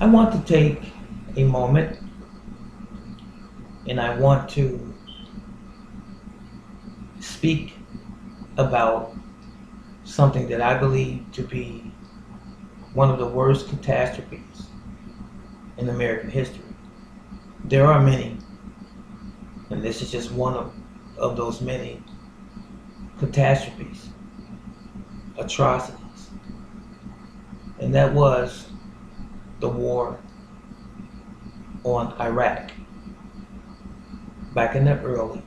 I want to take a moment and I want to speak about something that I believe to be one of the worst catastrophes in American history. There are many, and this is just one of those many catastrophes, atrocities, and that was the war on Iraq back in the early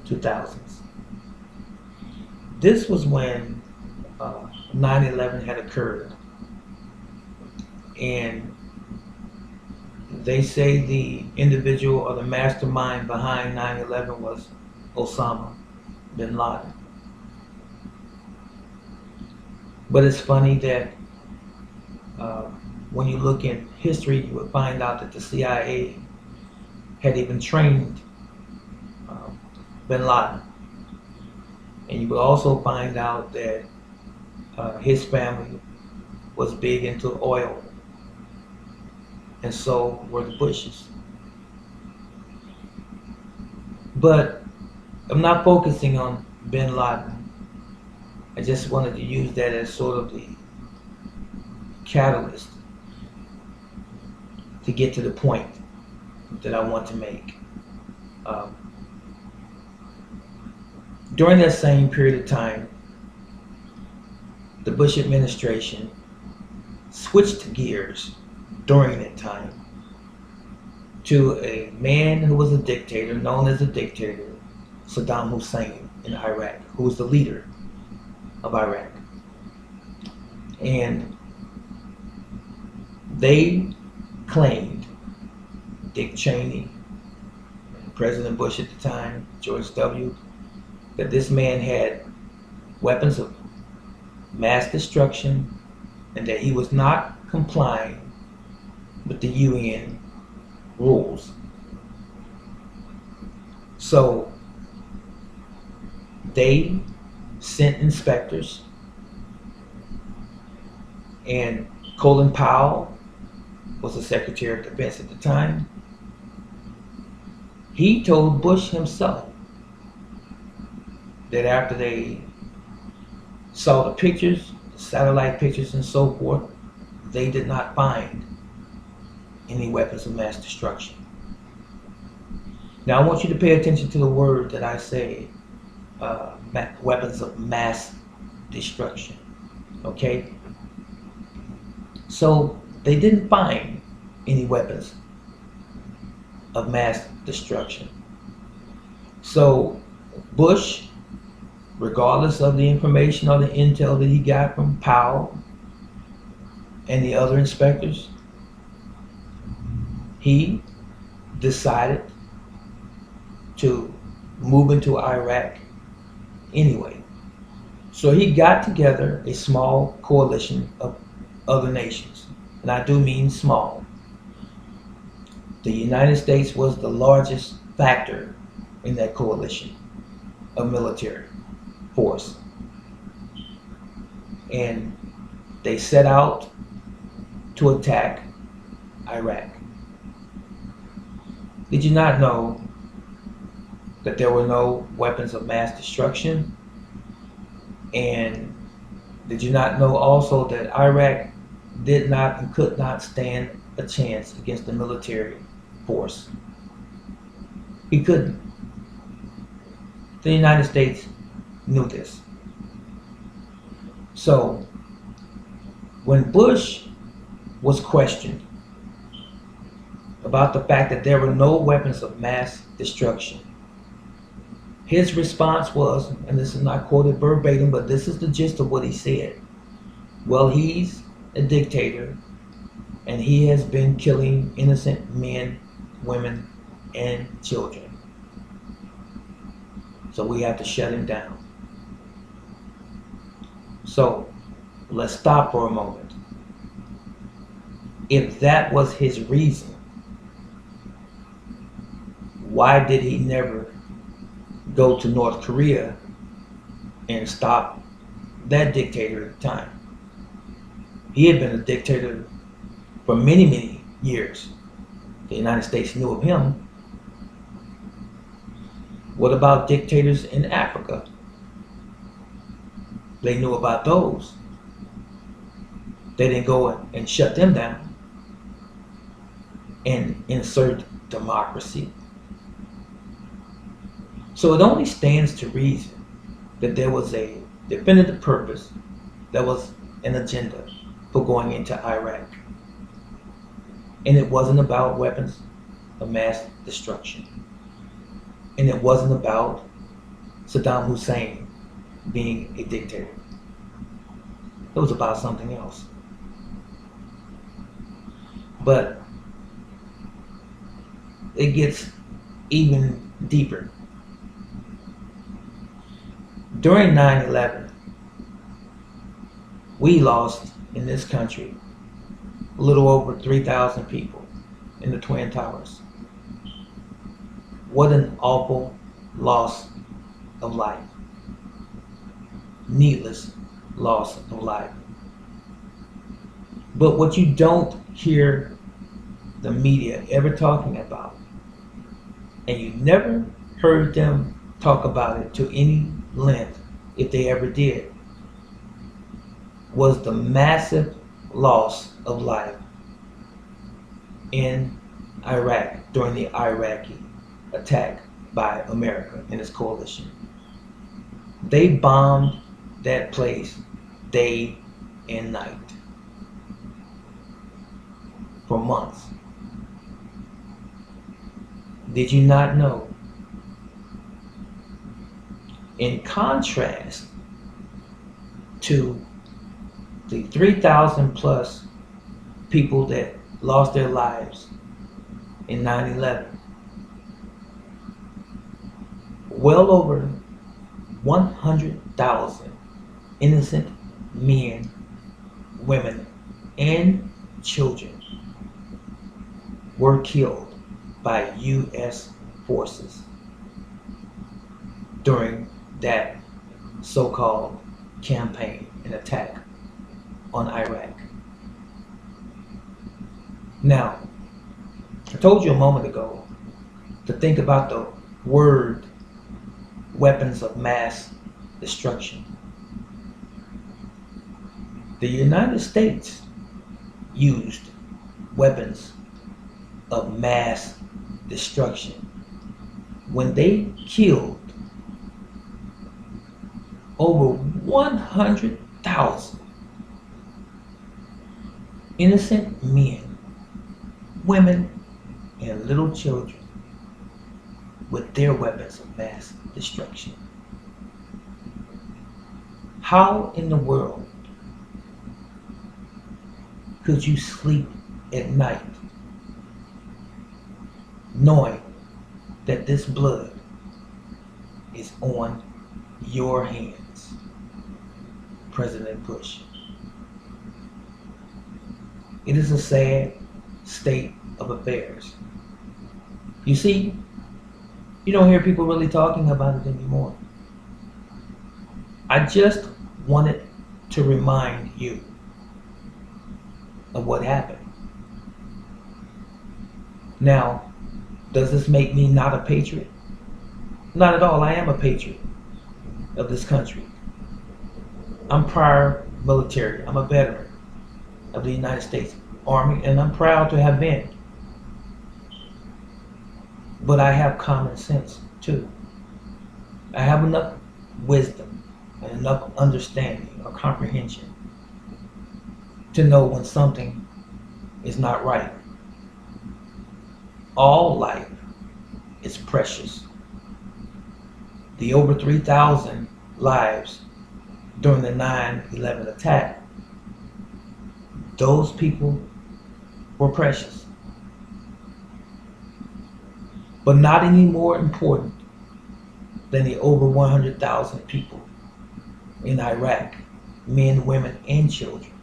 2000s. This was when 9/11 had occurred, and they say the individual or the mastermind behind 9/11 was Osama bin Laden. But it's funny that uh, when you look in history, you would find out that the CIA had even trained uh, bin Laden. And you would also find out that his family was big into oil, and so were the Bushes. But I'm not focusing on bin Laden. I just wanted to use that as sort of the catalyst to get to the point that I want to make. Um, During that same period of time, the Bush administration switched gears during that time to a man who was a dictator, known as a dictator, Saddam Hussein in Iraq, who was the leader of Iraq. And they claimed, Dick Cheney, and President Bush at the time, George W., that this man had weapons of mass destruction and that he was not complying with the UN rules. So they sent inspectors, and Colin Powell was the Secretary of Defense at the time. He told Bush himself that after they saw the pictures, the satellite pictures and so forth, they did not find any weapons of mass destruction. Now I want you to pay attention to the word that I say, weapons of mass destruction. Okay? So they didn't find any weapons of mass destruction. So Bush, regardless of the information or the intel that he got from Powell and the other inspectors, he decided to move into Iraq anyway. So he got together a small coalition of other nations, and I do mean small. The United States was the largest factor in that coalition of military force. And they set out to attack Iraq. Did you not know that there were no weapons of mass destruction? And did you not know also that Iraq did not and could not stand a chance against the military force? He couldn't. The United States knew this. So when Bush was questioned about the fact that there were no weapons of mass destruction, his response was, and this is not quoted verbatim, but this is the gist of what he said. Well, he's a dictator, and he has been killing innocent men, women, and children. So we have to shut him down. So let's stop for a moment. If that was his reason, why did he never go to North Korea and stop that dictator at the time? He had been a dictator For many, many years, the United States knew of him. What about dictators in Africa? They knew about those. They didn't go and shut them down and insert democracy. So it only stands to reason that there was a definitive purpose, there was an agenda for going into Iraq. And it wasn't about weapons of mass destruction. And it wasn't about Saddam Hussein being a dictator. It was about something else. But it gets even deeper. During 9/11, we lost in this country a little over 3,000 people in the Twin Towers. What an awful loss of life. Needless loss of life. But what you don't hear the media ever talking about, and you never heard them talk about it to any length, if they ever did, was the massive loss of life in Iraq during the Iraqi attack by America and its coalition. They bombed that place day and night for months. Did you not know? In contrast to the 3,000 plus people that lost their lives in 9/11, well over 100,000 innocent men, women, and children were killed by U.S. forces during that so-called campaign and attack on Iraq. Now, I told you a moment ago to think about the word weapons of mass destruction. The United States used weapons of mass destruction when they killed over 100,000 innocent men, women, and little children with their weapons of mass destruction. How in the world could you sleep at night knowing that this blood is on your hands, President Bush? It is a sad state of affairs. You see, you don't hear people really talking about it anymore. I just wanted to remind you of what happened. Now, does this make me not a patriot? Not at all. I am a patriot of this country. I'm prior military. I'm a veteran of the United States Army, and I'm proud to have been. But I have common sense too. I have enough wisdom and enough understanding or comprehension to know when something is not right. All life is precious. The over 3,000 lives during the 9/11 attack, those people were precious. But not any more important than the over 100,000 people in Iraq, men, women, and children.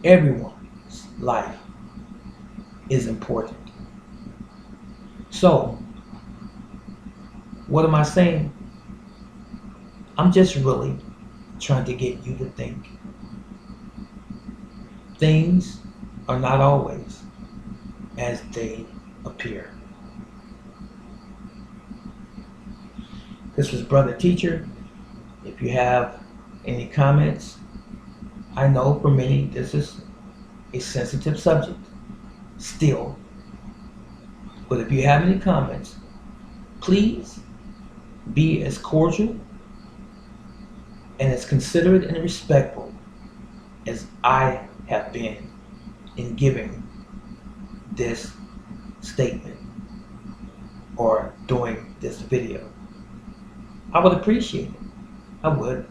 Everyone's life is important. So, what am I saying? I'm just really trying to get you to think. things are not always as they appear. This was Brother Teacher. If you have any comments, I know for many this is a sensitive subject still, but if you have any comments, please be as cordial and as considerate and respectful as I have been in giving this statement or doing this video. I would appreciate it. I would.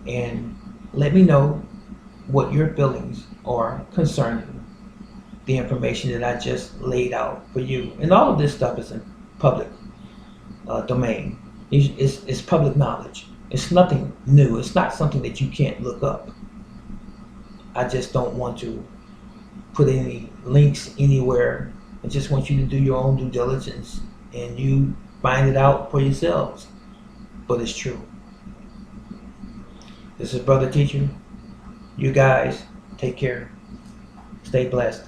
And let me know what your feelings are concerning the information that I just laid out for you. And all of this stuff is in public domain. It's public knowledge. It's nothing new. It's not something that you can't look up. I just don't want to put any links anywhere. I just want you to do your own due diligence and you find it out for yourselves. But it's true. This is Brother Teacher. You guys take care. Stay blessed.